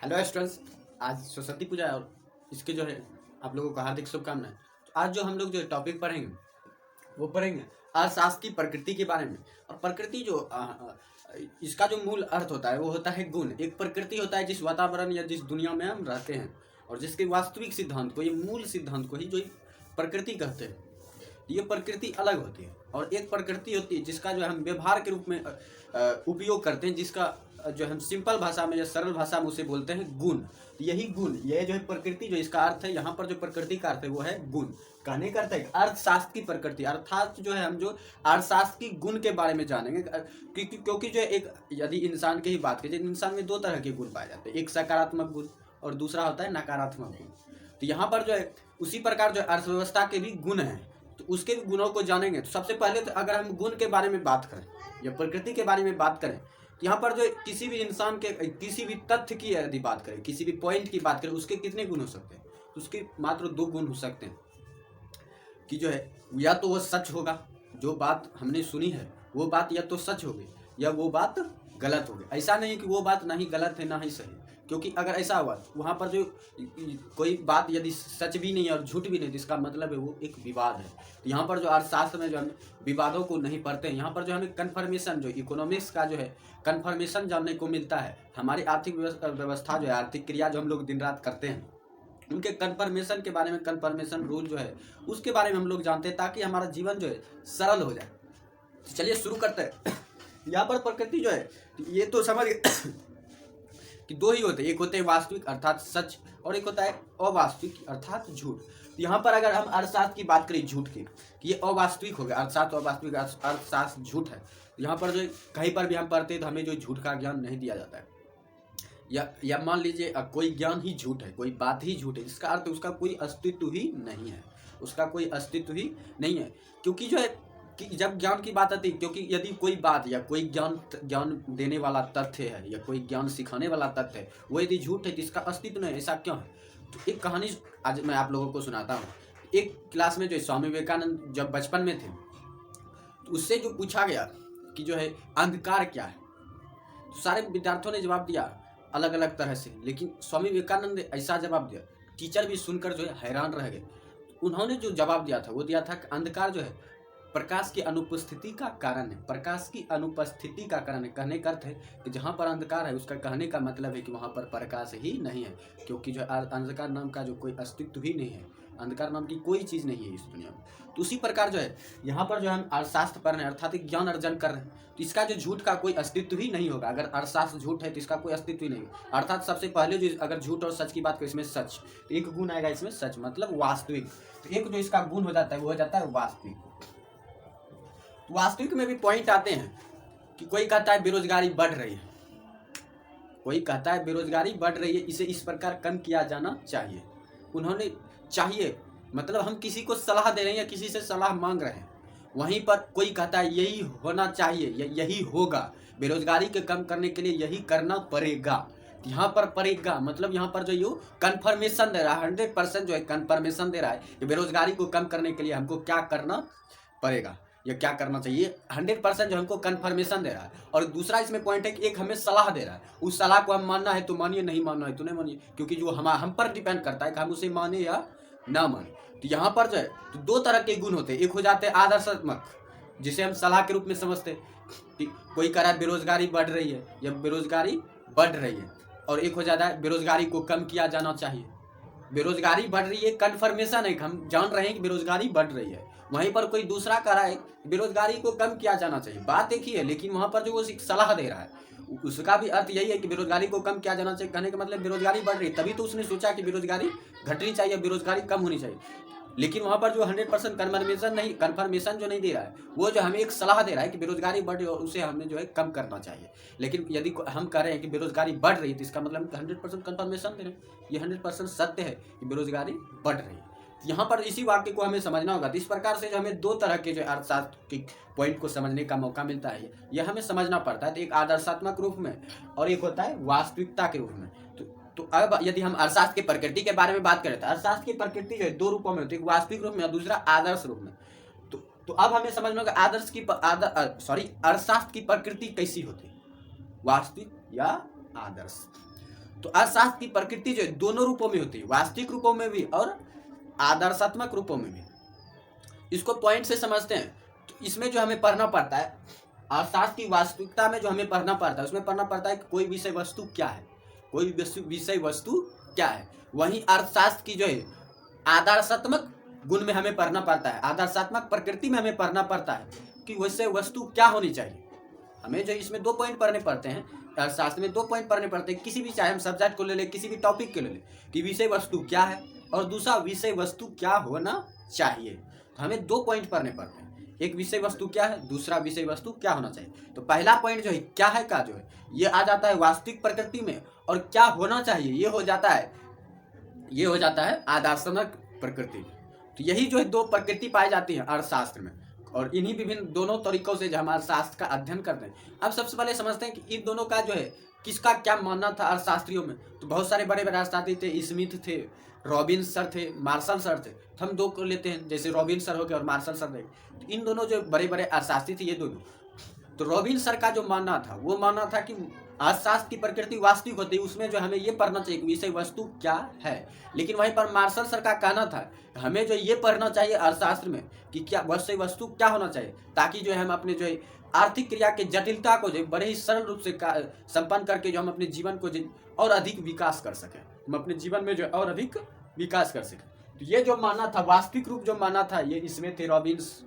Hello students, आज सरस्वती पूजा है और इसके जो है आप लोगों को हार्दिक शुभकामनाएं। तो आज जो हम लोग जो टॉपिक पढ़ेंगे वो पढ़ेंगे अर्थशास्त्र की प्रकृति के बारे में। और प्रकृति जो इसका जो मूल अर्थ होता है वो होता है गुण। एक प्रकृति होता है जिस वातावरण या जिस दुनिया में हम रहते हैं और जिसके वास्तविक सिद्धांत को, ये मूल सिद्धांत को ही जो प्रकृति कहते हैं। ये प्रकृति अलग होती है और एक प्रकृति होती है जिसका जो हम व्यवहार के रूप में उपयोग करते हैं, जिसका जो हम सिंपल भाषा में या सरल भाषा में उसे बोलते हैं गुण। तो यही गुण, ये जो है प्रकृति, जो इसका अर्थ है यहाँ पर जो प्रकृति का अर्थ है वो है गुण। कहने का अर्थ है अर्थशास्त्र की प्रकृति, अर्थात जो है हम जो अर्थशास्त्र की गुण के बारे में जानेंगे। क्योंकि जो एक यदि इंसान की ही बात करें, इंसान में दो तरह के गुण पाए जाते हैं, एक सकारात्मक गुण और दूसरा होता है नकारात्मक गुण। तो यहाँ पर जो है उसी प्रकार जो अर्थव्यवस्था के भी गुण हैं, तो उसके भी गुणों को जानेंगे। तो सबसे पहले तो अगर हम गुण के बारे में बात करें या प्रकृति के बारे में बात करें, तो यहाँ पर जो किसी भी इंसान के किसी भी तथ्य की यदि बात करें, किसी भी पॉइंट की बात करें, उसके कितने गुण हो सकते हैं? तो उसके मात्र दो गुण हो सकते हैं कि जो है या तो वो सच होगा, जो बात हमने सुनी है वो बात या तो सच होगी या वो बात गलत होगी। ऐसा नहीं है कि वो बात ना ही गलत है ना ही सही, क्योंकि अगर ऐसा हुआ वहाँ पर जो कोई बात यदि सच भी नहीं है और झूठ भी नहीं, तो इसका मतलब है वो एक विवाद है। तो यहाँ पर जो अर्थशास्त्र में जो हम विवादों को नहीं पढ़ते हैं, यहाँ पर जो हमें कन्फर्मेशन, जो इकोनॉमिक्स का जो है कन्फर्मेशन जानने को मिलता है। हमारी आर्थिक व्यवस्था जो है, आर्थिक क्रिया जो हम लोग दिन रात करते हैं, उनके कन्फर्मेशन के बारे में, कन्फर्मेशन रूल जो है उसके बारे में हम लोग जानते हैं, ताकि हमारा जीवन जो है सरल हो जाए। तो चलिए शुरू करते हैं। यहाँ पर प्रकृति जो है ये तो समझ कि दो ही होते हैं, एक होते हैं वास्तविक अर्थात सच और एक होता है अवास्तविक अर्थात झूठ। तो यहाँ पर अगर हम अर्थशास्त्र की बात करें झूठ की, कि ये अवास्तविक हो गया, अर्थशास्त्र अवास्तविक, अर्थशास्त्र झूठ है। तो यहाँ पर जो कहीं पर भी हम पढ़ते हैं तो हमें जो झूठ का ज्ञान नहीं दिया जाता है, या मान लीजिए कोई ज्ञान ही झूठ है, कोई बात ही झूठ है, इसका अर्थ उसका कोई अस्तित्व ही नहीं है, उसका कोई अस्तित्व ही नहीं है। क्योंकि जो है कि जब ज्ञान की बात आती है, क्योंकि यदि कोई बात या कोई ज्ञान देने वाला तथ्य है या कोई ज्ञान सिखाने वाला तथ्य है, वो यदि झूठ है तो इसका अस्तित्व नहीं है। ऐसा क्यों है? तो एक कहानी आज मैं आप लोगों को सुनाता हूँ। एक क्लास में जो स्वामी विवेकानंद जब बचपन में थे, तो उससे जो पूछा गया कि जो है अंधकार क्या है, तो सारे विद्यार्थियों ने जवाब दिया अलग अलग तरह से, लेकिन स्वामी विवेकानंद ने ऐसा जवाब दिया, टीचर भी सुनकर जो है हैरान रह गए। उन्होंने जो जवाब दिया था वो दिया था कि अंधकार जो है प्रकाश की अनुपस्थिति का कारण है, प्रकाश की अनुपस्थिति का कारण है। कहने का अर्थ है कि जहाँ पर अंधकार है, उसका कहने का मतलब है कि वहाँ पर प्रकाश ही नहीं है, क्योंकि जो अंधकार नाम का जो कोई अस्तित्व ही नहीं है, अंधकार नाम की कोई चीज़ नहीं है इस दुनिया में। तो उसी प्रकार जो है यहाँ पर जो हम अर्थशास्त्र पढ़ रहे हैं अर्थात ज्ञान अर्जन कर रहे हैं, तो इसका जो झूठ का कोई अस्तित्व ही नहीं होगा। अगर अर्थशास्त्र झूठ है तो इसका कोई अस्तित्व ही नहीं है। अर्थात सबसे पहले जो अगर झूठ और सच की बात करें, इसमें सच, तो एक गुण आएगा इसमें सच, मतलब वास्तविक। तो एक जो इसका गुण हो जाता है वो हो जाता है वास्तविक। वास्तविक में भी पॉइंट आते हैं कि कोई कहता है बेरोजगारी बढ़ रही है, कोई कहता है बेरोजगारी बढ़ रही है, इसे इस प्रकार कम किया जाना चाहिए। उन्होंने चाहिए मतलब हम किसी को सलाह दे रहे हैं या किसी से सलाह मांग रहे हैं, वहीं पर कोई कहता है यही होना चाहिए या यही होगा, बेरोजगारी के कम करने के लिए यही करना पड़ेगा। यहाँ पर पड़ेगा मतलब यहाँ पर जो ये कन्फर्मेशन दे रहा है, 100% जो है कन्फर्मेशन दे रहा है कि बेरोजगारी को कम करने के लिए हमको क्या करना पड़ेगा या क्या करना चाहिए। 100% जो हमको कन्फर्मेशन दे रहा है। और दूसरा इसमें पॉइंट है कि एक हमें सलाह दे रहा है, उस सलाह को हम मानना है तो मानिए, नहीं मानना है तो नहीं मानिए, क्योंकि जो हम पर डिपेंड करता है कि हम उसे माने या ना माने। तो यहाँ पर जो है तो दो तरह के गुण होते हैं, एक हो जाते हैं आदर्शात्मक, जिसे हम सलाह के रूप में समझते हैं कि कोई कह रहा है बेरोजगारी बढ़ रही है या बेरोजगारी बढ़ रही है, और एक हो जाता है बेरोजगारी को कम किया जाना चाहिए। बेरोजगारी बढ़ रही है कन्फर्मेशन है, हम जान रहे हैं कि बेरोजगारी बढ़ रही है, वहीं पर कोई दूसरा कह रहा है बेरोजगारी को कम किया जाना चाहिए। बात एक ही है, लेकिन वहां पर जो वो सलाह दे रहा है उसका भी अर्थ यही है कि बेरोजगारी को कम किया जाना चाहिए। कहने का मतलब बेरोजगारी बढ़ रही है, तभी तो उसने सोचा कि बेरोजगारी घटनी चाहिए, बेरोजगारी कम होनी चाहिए। लेकिन वहां पर जो 100% कन्फर्मेशन जो नहीं दे रहा है, वो जो हमें एक सलाह दे रहा है कि बेरोजगारी बढ़ रही है और उसे हमें जो है कम करना चाहिए। लेकिन यदि हम कह रहे हैं कि बेरोजगारी बढ़ रही है, तो इसका मतलब 100% कन्फर्मेशन दे रहे हैं, ये 100% सत्य है कि बेरोजगारी बढ़ रही है। यहाँ पर इसी वाक्य को हमें समझना होगा। तो इस प्रकार से जो हमें दो तरह के जो अर्थशास्त्र के पॉइंट को समझने का मौका मिलता है, यह हमें समझना पड़ता है। तो एक आदर्शात्मक रूप में और एक होता है वास्तविकता के रूप में। तो अब यदि हम अर्थशास्त्र की प्रकृति के बारे में बात करें, तो अर्थशास्त्र की प्रकृति जो है दो रूपों में होती है, एक वास्तविक रूप में और दूसरा आदर्श रूप में। तो अब हमें समझना होगा अर्थशास्त्र की प्रकृति कैसी होती है, वास्तविक या आदर्श। तो अर्थशास्त्र की प्रकृति जो है दोनों रूपों में होती है, वास्तविक रूपों में भी और आदर्शात्मक रूपों में भी। इसको पॉइंट से समझते हैं। तो इसमें जो हमें पढ़ना पड़ता है, अर्थशास्त्र की वास्तविकता में जो हमें पढ़ना पड़ता है उसमें पढ़ना पड़ता है कि कोई विषय वस्तु क्या है, कोई विषय वस्तु क्या है। वहीं अर्थशास्त्र की जो है आदर्शात्मक गुण में हमें पढ़ना पड़ता है, आदर्शात्मक प्रकृति में हमें पढ़ना पड़ता है कि विषय वस्तु क्या होनी चाहिए। हमें जो इसमें 2 पॉइंट पढ़ने पड़ते हैं, अर्थशास्त्र में 2 पॉइंट पढ़ने पड़ते हैं। किसी भी, चाहे हम सब्जेक्ट को ले लें, किसी भी टॉपिक को ले लें, कि विषय वस्तु क्या है और दूसरा विषय वस्तु क्या होना चाहिए। तो हमें 2 पॉइंट पढ़ने पड़ते हैं, एक विषय वस्तु क्या है, दूसरा विषय वस्तु क्या होना चाहिए। तो पहला पॉइंट जो है क्या है का जो है ये आ जाता है वास्तविक प्रकृति में, और क्या होना चाहिए ये हो जाता है आदर्शात्मक प्रकृति में। तो यही जो है 2 प्रकृति पाई जाती है अर्थशास्त्र में, और इन्हीं विभिन्न दोनों तरीकों से जो हम अर्थशास्त्र का अध्ययन करते हैं। अब सबसे पहले समझते हैं कि इन दोनों का जो है किसका क्या मानना था अर्थशास्त्रियों में। तो बहुत सारे बड़े बड़े अर्थशास्त्री थे, स्मिथ थे, रॉबिन्स सर थे, मार्शल सर थे। तो हम 2 को लेते हैं, जैसे रॉबिन्स सर हो गए और मार्शल सर थे। तो इन दोनों जो बड़े बड़े अर्थशास्त्री थे ये दोनों। तो रॉबिन्स सर का जो मानना था वो मानना था कि अर्थशास्त्र की प्रकृति वास्तविक होती है, उसमें जो हमें ये पढ़ना चाहिए कि विषय वस्तु क्या है। लेकिन वहीं पर मार्शल सर का कहना था हमें जो ये पढ़ना चाहिए अर्थशास्त्र में कि क्या विषय वस्तु क्या होना चाहिए, ताकि जो है हम अपने जो है आर्थिक क्रिया के जटिलता को जो बड़े ही सरल रूप से संपन्न करके जो हम अपने जीवन को और अधिक विकास कर सकें, हम अपने जीवन में जो और अधिक विकास कर सकें। तो ये जो मानना था, वास्तविक रूप जो मानना था, ये इसमें थे रॉबिन्स,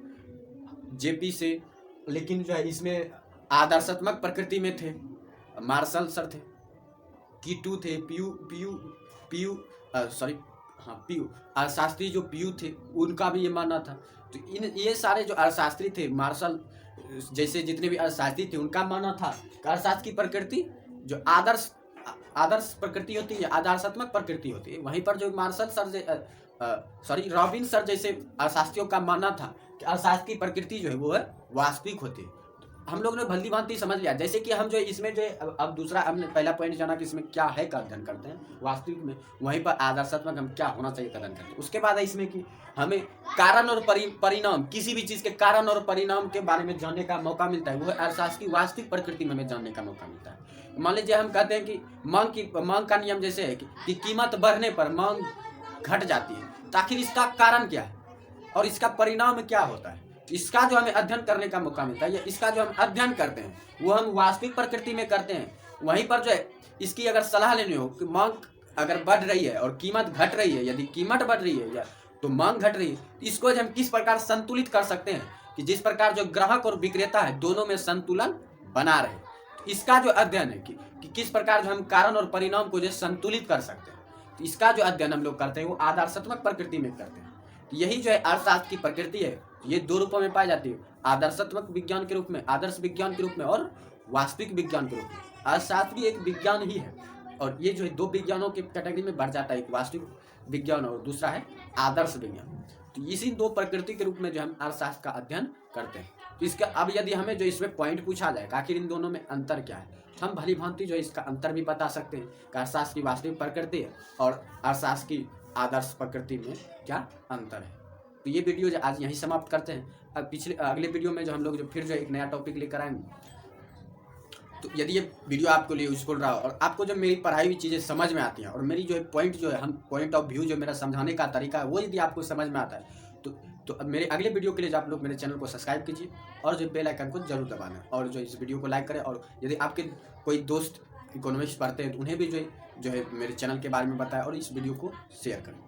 जेपी से। लेकिन जो है इसमें आदर्शात्मक प्रकृति में थे मार्शल सर थे, कीटू थे, पीयू अर्थशास्त्री जो पीयू थे उनका भी ये मानना था। तो ये सारे जो अर्थशास्त्री थे, मार्शल जैसे जितने भी अर्थशास्त्री थे, उनका मानना था कि अर्थशास्त्र की प्रकृति जो आदर्श प्रकृति होती है, आदर्शात्मक प्रकृति होती है। वहीं पर जो मार्शल सर रॉबिन सर जैसे अर्थशास्त्रियों का मानना था कि अर्थशास्त्र की प्रकृति जो है वो है वास्तविक होती है। हम लोग ने भली भांति समझ लिया। जैसे कि हम जो इसमें जो अब दूसरा हमने पहला पॉइंट जाना कि इसमें क्या है का अध्ययन करते हैं वास्तविक में, वहीं पर आदर्शात्मक हम क्या होना चाहिए का अध्ययन करते हैं। उसके बाद है इसमें कि हमें कारण और परिणाम, किसी भी चीज़ के कारण और परिणाम के बारे में जानने का मौका मिलता है, वो अर्थशास्त्र की वास्तविक प्रकृति में हमें जानने का मौका मिलता है। मान लीजिए हम कहते हैं कि मांग का नियम जैसे है कि कीमत बढ़ने पर मांग घट जाती है, तो आखिर इसका कारण क्या है और इसका परिणाम क्या होता है, इसका जो हमें अध्ययन करने का मौका मिलता है, या इसका जो हम अध्ययन करते हैं वो हम वास्तविक प्रकृति में करते हैं। वहीं पर जो है इसकी अगर सलाह लेनी हो कि मांग अगर बढ़ रही है और कीमत घट रही है, यदि कीमत बढ़ रही है या तो मांग घट रही है, इसको हम किस प्रकार संतुलित कर सकते हैं कि जिस प्रकार जो ग्राहक और विक्रेता है दोनों में संतुलन बना रहे। इसका जो अध्ययन है कि किस प्रकार जो हम कारण और परिणाम को जो संतुलित कर सकते हैं, तो इसका जो अध्ययन हम लोग करते हैं वो आदर्शात्मक प्रकृति में करते हैं। तो यही जो है अर्थशास्त्र की प्रकृति है, ये 2 रूपों में पाई जाती है, आदर्शात्मक विज्ञान के रूप में, आदर्श विज्ञान के रूप में, और वास्तविक विज्ञान के रूप में। अर्थशास्त्र भी एक विज्ञान ही है, और ये जो है 2 विज्ञानों की कैटेगरी में बढ़ जाता है, एक वास्तविक विज्ञान और दूसरा है आदर्श विज्ञान। तो इसी 2 प्रकृति के रूप में जो हम अर्थशास्त्र का अध्ययन करते हैं। तो इसका अब यदि हमें जो इसमें पॉइंट पूछा जाए आखिर इन दोनों में अंतर क्या है, तो हम भली भांति जो है इसका अंतर भी बता सकते हैं कि अर्थशास्त्र की वास्तविक प्रकृति है और अर्थशास्त्र की आदर्श प्रकृति में क्या अंतर है। तो ये वीडियो जो आज यहीं समाप्त करते हैं। अब अगले वीडियो में जो हम लोग जो फिर जो एक नया टॉपिक लेकर आएंगे। तो यदि ये वीडियो आपको लिए यूजफुल रहा और आपको जो मेरी पढ़ाई हुई चीज़ें समझ में आती हैं और मेरी जो है पॉइंट ऑफ व्यू जो मेरा समझाने का तरीका है वो यदि आपको समझ में आता है तो अब मेरे अगले वीडियो के लिए जो आप लोग मेरे चैनल को सब्सक्राइब कीजिए और जो बेल आइकन को जरूर दबाना और जो इस वीडियो को लाइक करें। और यदि आपके कोई दोस्त इकोनॉमिक्स पढ़ते हैं तो उन्हें भी जो है मेरे चैनल के बारे में बताएं और इस वीडियो को शेयर करें।